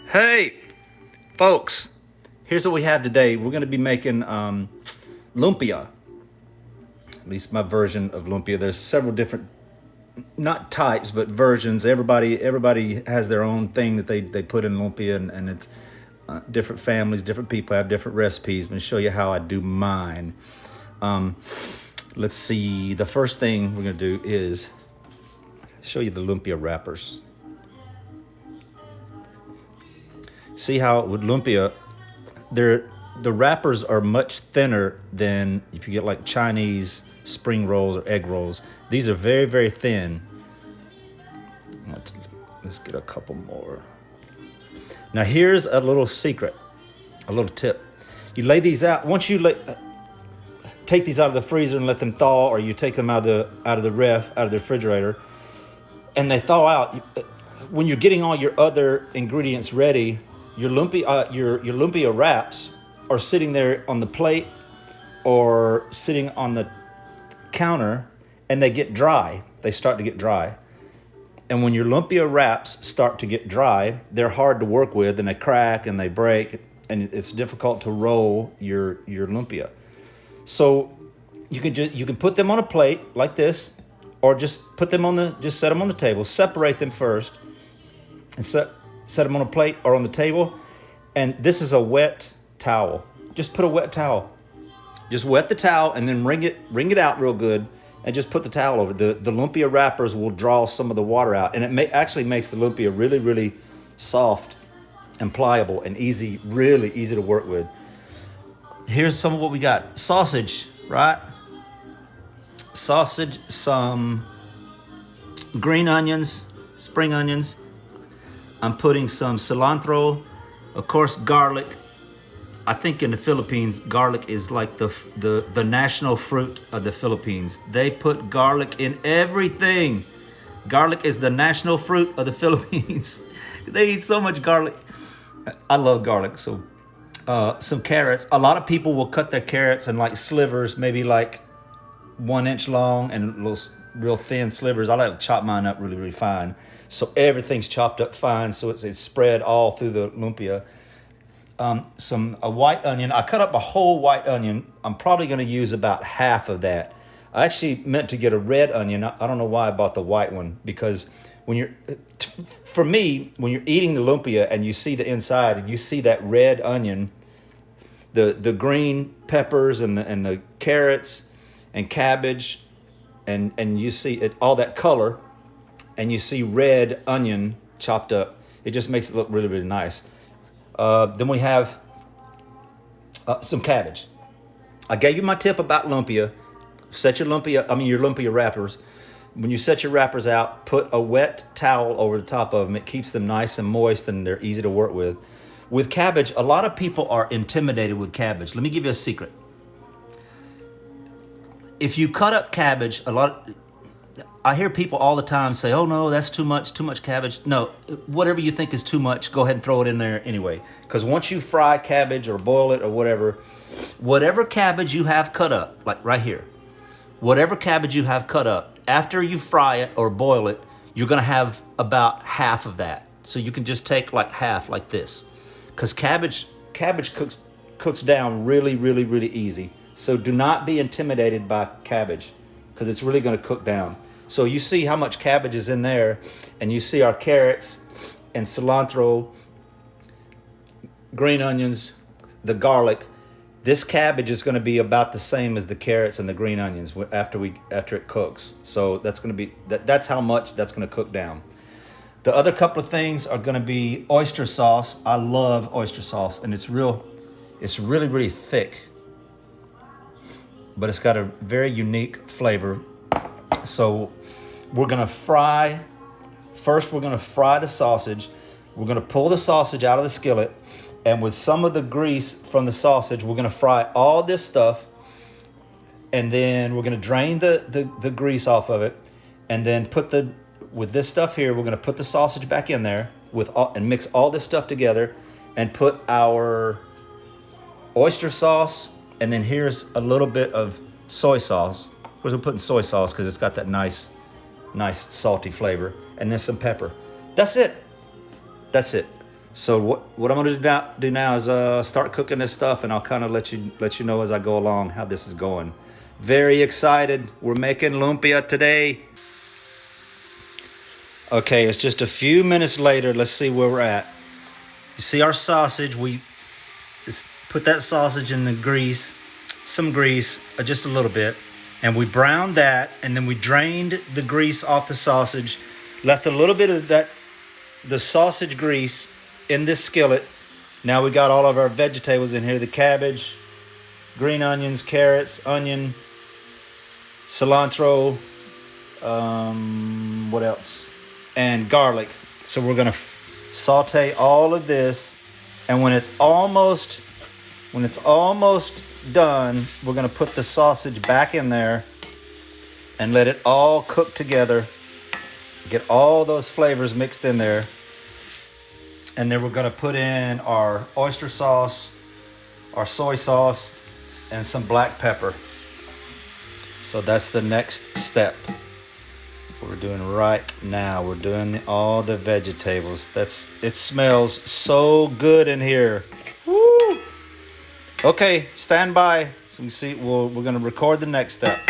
Hey, folks, here's what we have today. We're going to be making lumpia, at least my version of lumpia. There's several different, not types, but versions. Everybody has their own thing that they put in lumpia, and it's different families, different people have different recipes. I'm going to show you how I do mine. Um, let's see. The first thing we're going to do is show you the lumpia wrappers. See how with lumpia, the wrappers are much thinner than if you get like Chinese spring rolls or egg rolls. These are very, very thin. Let's get a couple more. Now here's a little secret, a little tip. You lay these out. Once you take these out of the freezer and let them thaw, or you take them out of the refrigerator, and they thaw out. When you're getting all your other ingredients ready, your lumpia wraps are sitting there on the plate or sitting on the counter, and they get dry. They start to get dry. And when your lumpia wraps start to get dry, they're hard to work with, and they crack and they break, and it's difficult to roll your lumpia. So you can put them on a plate like this, or just set them on the table. Separate them first, and set them on a plate or on the table. And this is a wet towel. Just put a wet towel. Just wet the towel and then wring it out real good, and just put the towel over. The lumpia wrappers will draw some of the water out, and it actually makes the lumpia really, really soft and pliable and really easy to work with. Here's some of what we got. Sausage, right? Sausage, some green onions, spring onions. I'm putting some cilantro, of course, garlic. I think in the Philippines, garlic is like the national fruit of the Philippines. They put garlic in everything. Garlic is the national fruit of the Philippines. They eat so much garlic. I love garlic. So some carrots. A lot of people will cut their carrots in like slivers, maybe like 1 inch long, and little real thin slivers. I like to chop mine up really, really fine. So everything's chopped up fine, so it's spread all through the lumpia. A white onion. I cut up a whole white onion. I'm probably going to use about half of that. I actually meant to get a red onion. I don't know why I bought the white one, because for me, when you're eating the lumpia and you see the inside and you see that red onion, the green peppers and the carrots and cabbage, and you see it, all that color, and you see red onion chopped up, it just makes it look really, really nice. Then we have some cabbage. I gave you my tip about lumpia. Set your lumpia wrappers. When you set your wrappers out, put a wet towel over the top of them. It keeps them nice and moist, and they're easy to work with. With cabbage, a lot of people are intimidated with cabbage. Let me give you a secret. If you cut up cabbage, I hear people all the time say, "Oh no, that's too much cabbage." No, whatever you think is too much, go ahead and throw it in there anyway. Because once you fry cabbage or boil it or whatever cabbage you have cut up, like right here, whatever cabbage you have cut up, after you fry it or boil it, you're gonna have about half of that. So you can just take like half, like this, because cabbage cooks down really, really, really easy. So do not be intimidated by cabbage, because it's really gonna cook down. So you see how much cabbage is in there, and you see our carrots and cilantro, green onions, the garlic. This cabbage is going to be about the same as the carrots and the green onions after it cooks. So that's how much that's going to cook down. The other couple of things are going to be oyster sauce. I love oyster sauce, and it's really, really thick, but it's got a very unique flavor. So we're going to fry the sausage. We're going to pull the sausage out of the skillet, and with some of the grease from the sausage, we're going to fry all this stuff, and then we're going to drain the grease off of it, and then with this stuff here, we're going to put the sausage back in there and mix all this stuff together, and put our oyster sauce, and then here's a little bit of soy sauce. Of course, we're putting soy sauce because it's got that nice salty flavor, and then some pepper. That's it. So what I'm gonna do now is start cooking this stuff, and I'll kind of let you know as I go along how this is going. Very excited. We're making lumpia today. Okay, it's just a few minutes later. Let's see where we're at. You see our sausage? We put that sausage in the grease, some grease, just a little bit, and we browned that, and then we drained the grease off the sausage, left a little bit of the sausage grease in this skillet. Now we got all of our vegetables in here: the cabbage, green onions, carrots, onion, cilantro, what else? And garlic. So we're gonna saute all of this, and when it's almost done, we're gonna put the sausage back in there and let it all cook together. Get all those flavors mixed in there. And then we're gonna put in our oyster sauce, our soy sauce, and some black pepper. So that's the next step. We're doing right now. We're doing all the vegetables. It smells so good in here. Woo! Okay, stand by. So we see. We're gonna record the next step.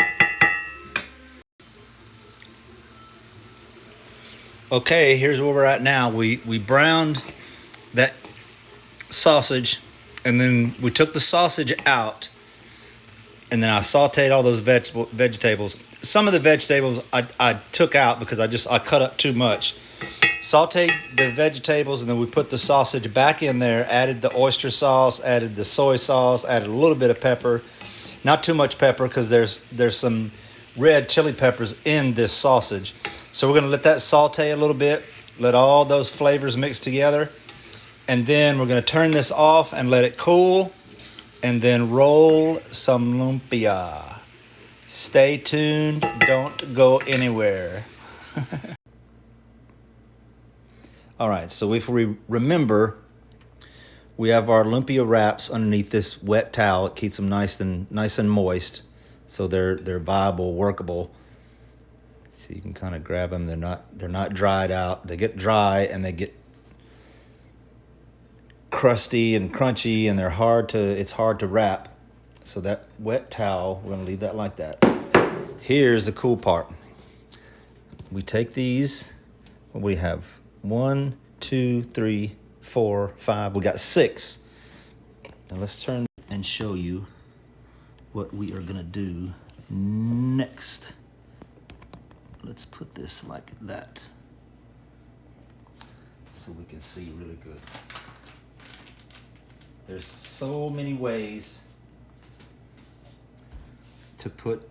Okay, here's where we're at now. We browned that sausage, and then we took the sausage out, and then I sauteed all those vegetables. Some of the vegetables I took out because I cut up too much. Sauteed the vegetables, and then we put the sausage back in there, added the oyster sauce, added the soy sauce, added a little bit of pepper. Not too much pepper because there's some red chili peppers in this sausage. So we're gonna let that saute a little bit, let all those flavors mix together, and then we're gonna turn this off and let it cool, and then roll some lumpia. Stay tuned, don't go anywhere. All right, so if we remember, we have our lumpia wraps underneath this wet towel. It keeps them nice and moist, so they're viable, workable. So you can kind of grab them. They're not dried out. They get dry and they get crusty and crunchy, and it's hard to wrap. So that wet towel, we're gonna leave that like that. Here's the cool part. We take these. We have 1, 2, 3, 4, 5. We got 6. Now let's turn and show you what we are gonna do next. Let's put this like that so we can see really good. There's so many ways to put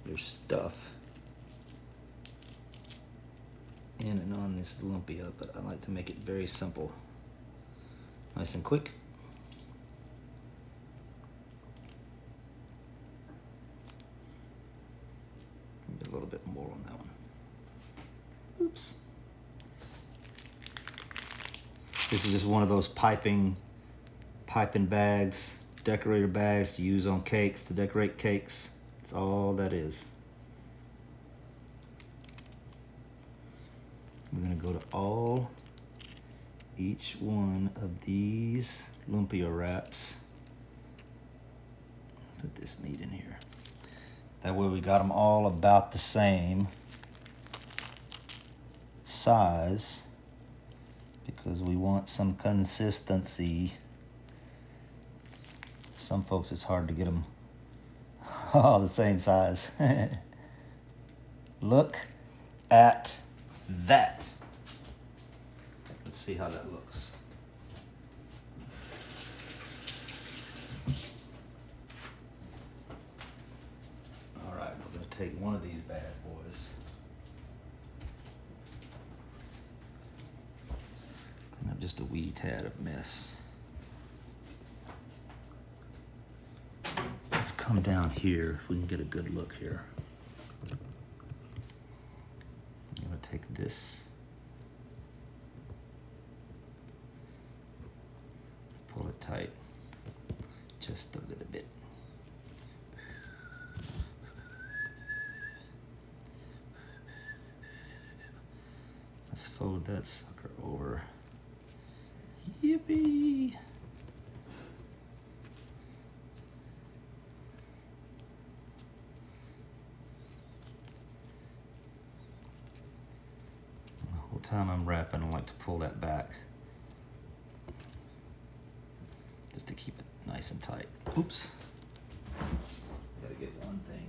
your stuff in and on this lumpia, but I like to make it very simple, nice and quick. A little bit more on that one. Oops. This is just one of those piping bags, decorator bags to use on cakes, to decorate cakes. That's all that is. We're gonna go to each one of these lumpia wraps. Put this meat in here. That way we got them all about the same size, because we want some consistency. Some folks, it's hard to get them all the same size. Look at that. Let's see how that looks. All right, we're gonna take one of these bad boys. Clean up just a wee tad of mess. Let's come down here if we can get a good look here. I'm gonna take this, pull it tight, just a little bit. Let's fold that sucker over Yippee! The whole time I'm wrapping, I like to pull that back just to keep it nice and tight. Oops. Gotta get one thing.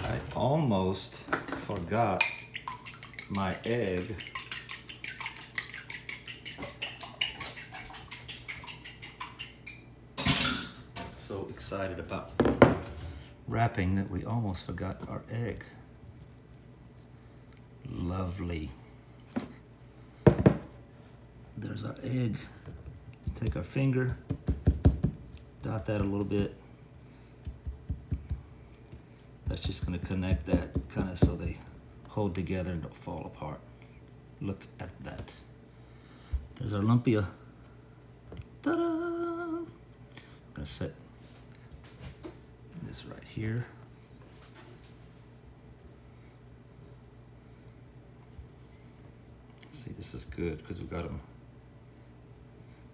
I almost forgot my egg. So excited about wrapping that we almost forgot our egg. Lovely. There's our egg. Take our finger, dot that a little bit. That's just going to connect that kind of so they hold together and don't fall apart. Look at that. There's our lumpia. Ta-da! I'm going to set this right here. See, this is good because we got them.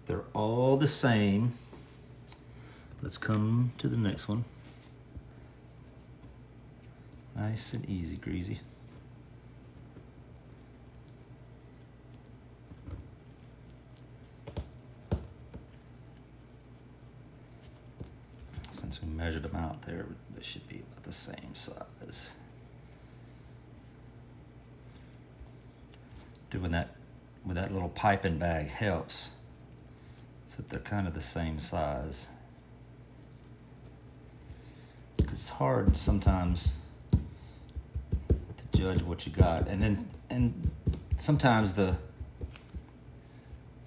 They're all the same. Let's come to the next one. Nice and easy, greasy. Since we measured them out there, they should be about the same size. Doing that with that little piping bag helps, so that they're kind of the same size. Because it's hard sometimes to judge what you got, and sometimes the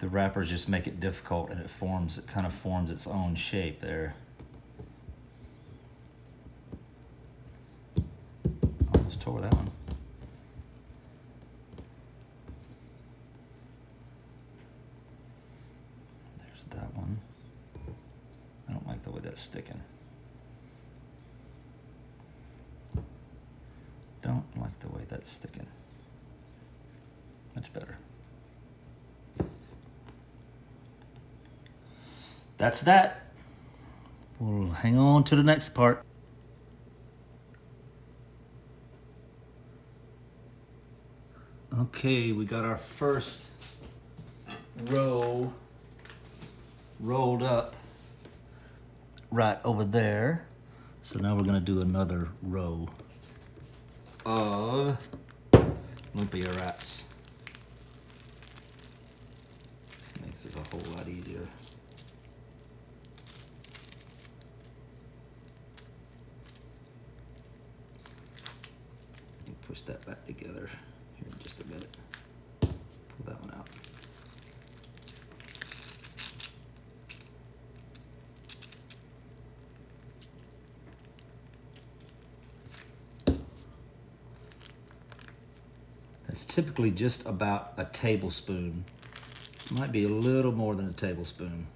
wrappers just make it difficult, and it kind of forms its own shape there. Almost tore that one. There's that one. I don't like the way that's sticking. Don't like the way that's sticking. Much better. That's that. We'll hang on to the next part. Okay, we got our first row rolled up right over there. So now we're gonna do another row of lumpia wraps. This makes it a whole lot easier. Push that back together here in just a minute. Pull that one out. That's typically just about a tablespoon. Might be a little more than a tablespoon.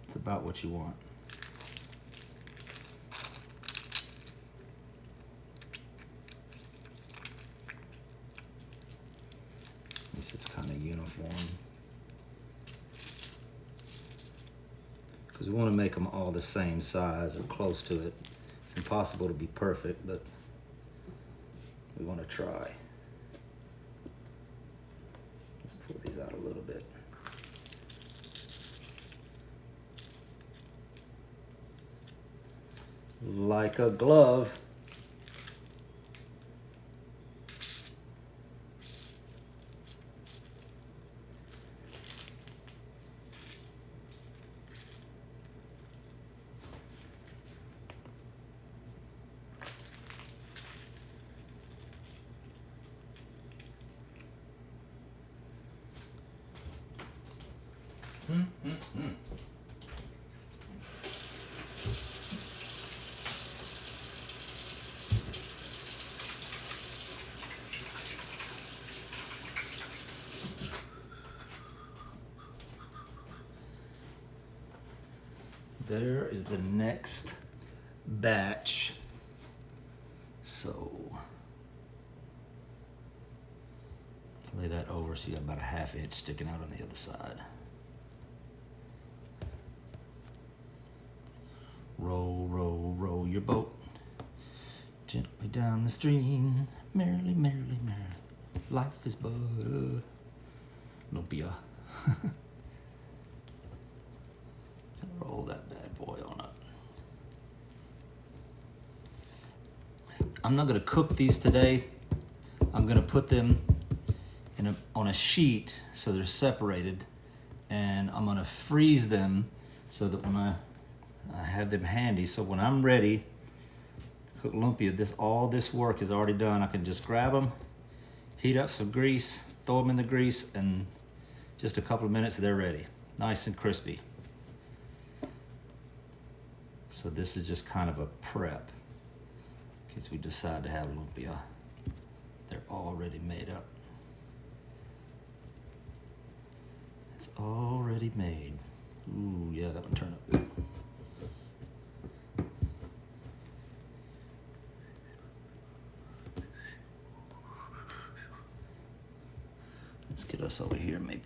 It's about what you want. It's kind of uniform, because we want to make them all the same size or close to it. It's impossible to be perfect, but we want to try. Let's pull these out a little bit. Like a glove. there is the next batch. So lay that over so you got about a 1/2 inch sticking out on the other side. Roll, roll, roll your boat gently down the stream. Merrily, merrily, merrily. Life is but a lumpia. Roll that bad boy on up. I'm not gonna cook these today. I'm gonna put them on a sheet so they're separated, and I'm gonna freeze them so that when I have them handy, so when I'm ready to cook lumpia, all this work is already done. I can just grab them, heat up some grease, throw them in the grease, and just a couple of minutes they're ready, nice and crispy. So this is just kind of a prep in case we decide to have lumpia. They're already made up. It's already made. Ooh, yeah, that one turned up good. Let's get us over here, maybe.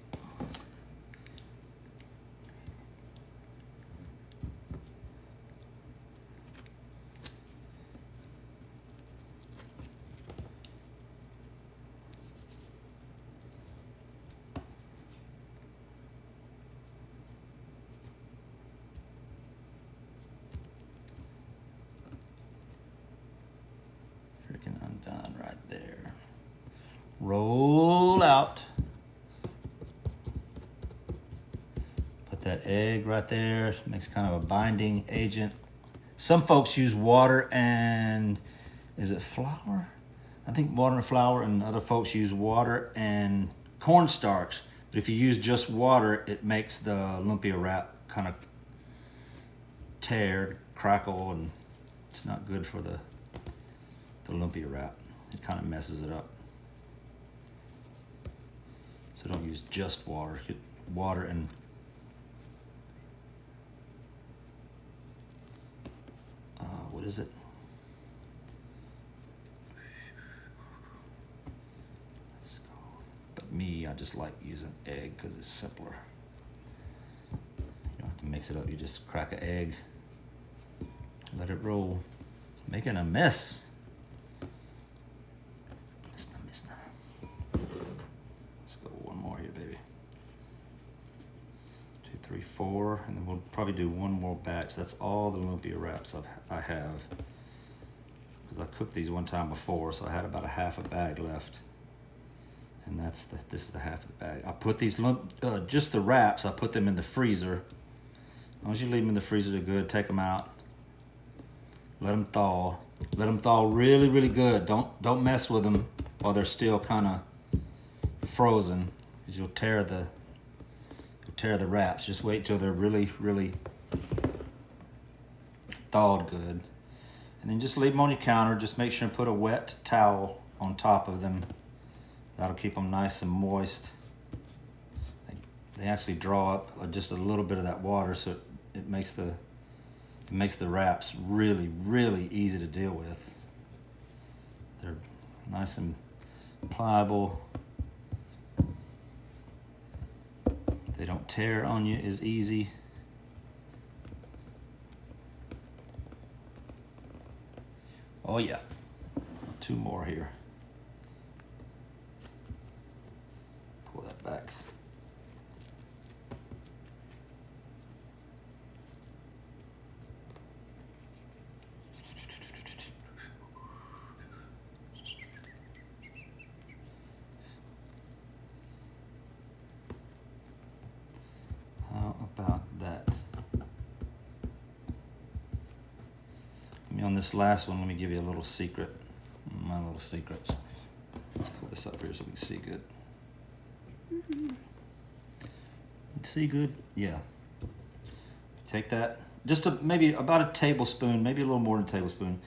Freaking undone right there. Roll out. Put that egg right there. Makes kind of a binding agent. Some folks use water and, is it flour? I think water and flour, and other folks use water and cornstarch. But if you use just water, it makes the lumpia wrap kind of tear, crackle, and it's not good for the lumpia wrap. It kind of messes it up. So don't use just water. Get water and what is it? Let's go. But me, I just like using egg because it's simpler. You don't have to mix it up. You just crack an egg, let it roll, making a mess. Let's go one more here, baby. 2, 3, 4, and then we'll probably do one more batch. That's all the lumpia wraps I have, because I cooked these one time before, so I had about a 1/2 bag left, and this is the 1/2 the bag. I put these just the wraps. I put them in the freezer. As long as you leave them in the freezer, they're good. Take them out, let them thaw. Let them thaw really, really good. Don't mess with them while they're still kind of frozen, because you'll tear the wraps. Just wait till they're really, really thawed good, and then just leave them on your counter. Just make sure and put a wet towel on top of them. That'll keep them nice and moist. They actually draw up just a little bit of that water, so it makes the wraps really, really easy to deal with. They're nice and pliable. They don't tear on you as easy. Oh yeah, 2 more here. Pull that back. How about that? On this last one, let me give you a little secret. My little secrets. Let's pull this up here so we can see good. See good? Yeah. Take that, just maybe about a tablespoon, maybe a little more than a tablespoon.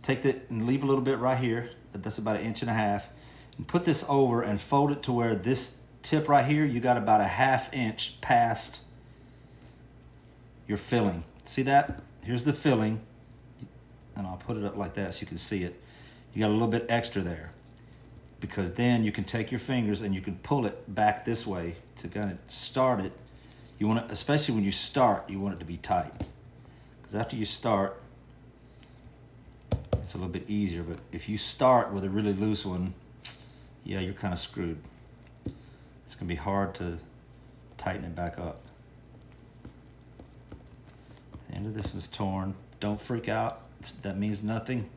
Take that and leave a little bit right here. That's about 1.5 inches. And put this over and fold it to where this tip right here, you got about a 1/2 inch past your filling. See that? Here's the filling. And I'll put it up like that so you can see it. You got a little bit extra there. Because then you can take your fingers and you can pull it back this way to kind of start it. You want it, especially when you start, you want it to be tight. Because after you start, it's a little bit easier. But if you start with a really loose one, yeah, you're kind of screwed. It's gonna be hard to tighten it back up. The end of this was torn. Don't freak out. That means nothing.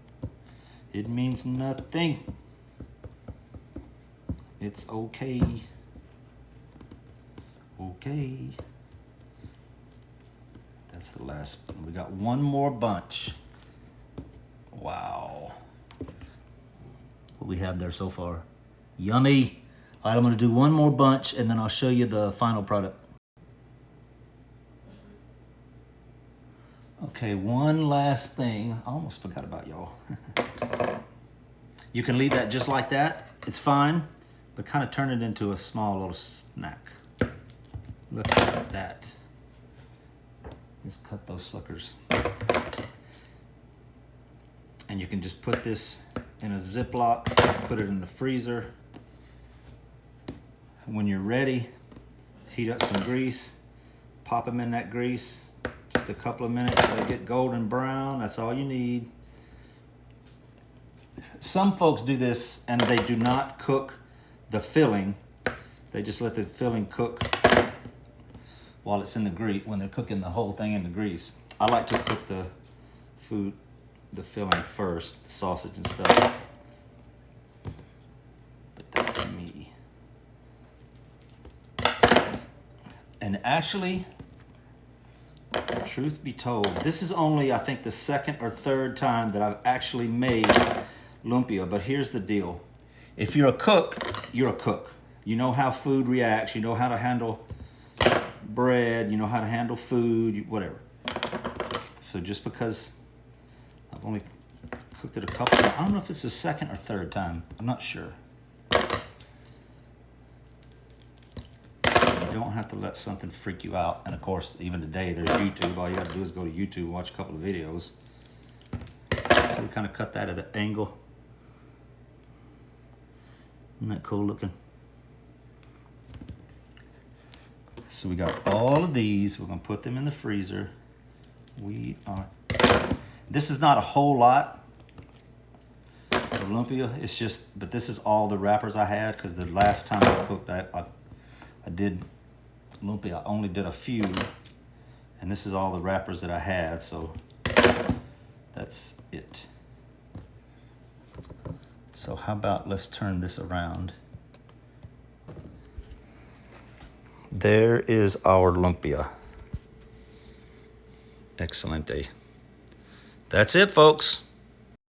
It means nothing. It's okay. Okay. That's the last one. We got one more bunch. Wow. What we have there so far. Yummy. All right, I'm gonna do one more bunch and then I'll show you the final product. Okay, one last thing. I almost forgot about y'all. You can leave that just like that. It's fine, but kind of turn it into a small little snack. Look at that. Just cut those suckers. And you can just put this in a Ziploc, put it in the freezer. When you're ready, heat up some grease, pop them in that grease. Just a couple of minutes till they get golden brown. That's all you need. Some folks do this and they do not cook the filling. They just let the filling cook while it's in the grease, when they're cooking the whole thing in the grease. I like to cook the filling first, the sausage and stuff. But that's me. And actually, truth be told, this is only, I think, the second or third time that I've actually made lumpia. But here's the deal. If you're a cook, you're a cook. You know how food reacts. You know how to handle bread. You know how to handle food, whatever. So just because I've only cooked it a couple times, I don't know if it's the second or third time. I'm not sure. You don't have to let something freak you out. And of course, even today, there's YouTube. All you have to do is go to YouTube and watch a couple of videos. So we kind of cut that at an angle. Isn't that cool looking? So we got all of these. We're gonna put them in the freezer. This is not a whole lot of lumpia. It's just, but this is all the wrappers I had, because the last time I cooked, I did lumpia. I only did a few, and this is all the wrappers that I had, so that's it. So how about let's turn this around. There is our lumpia. Excelente. That's it, folks.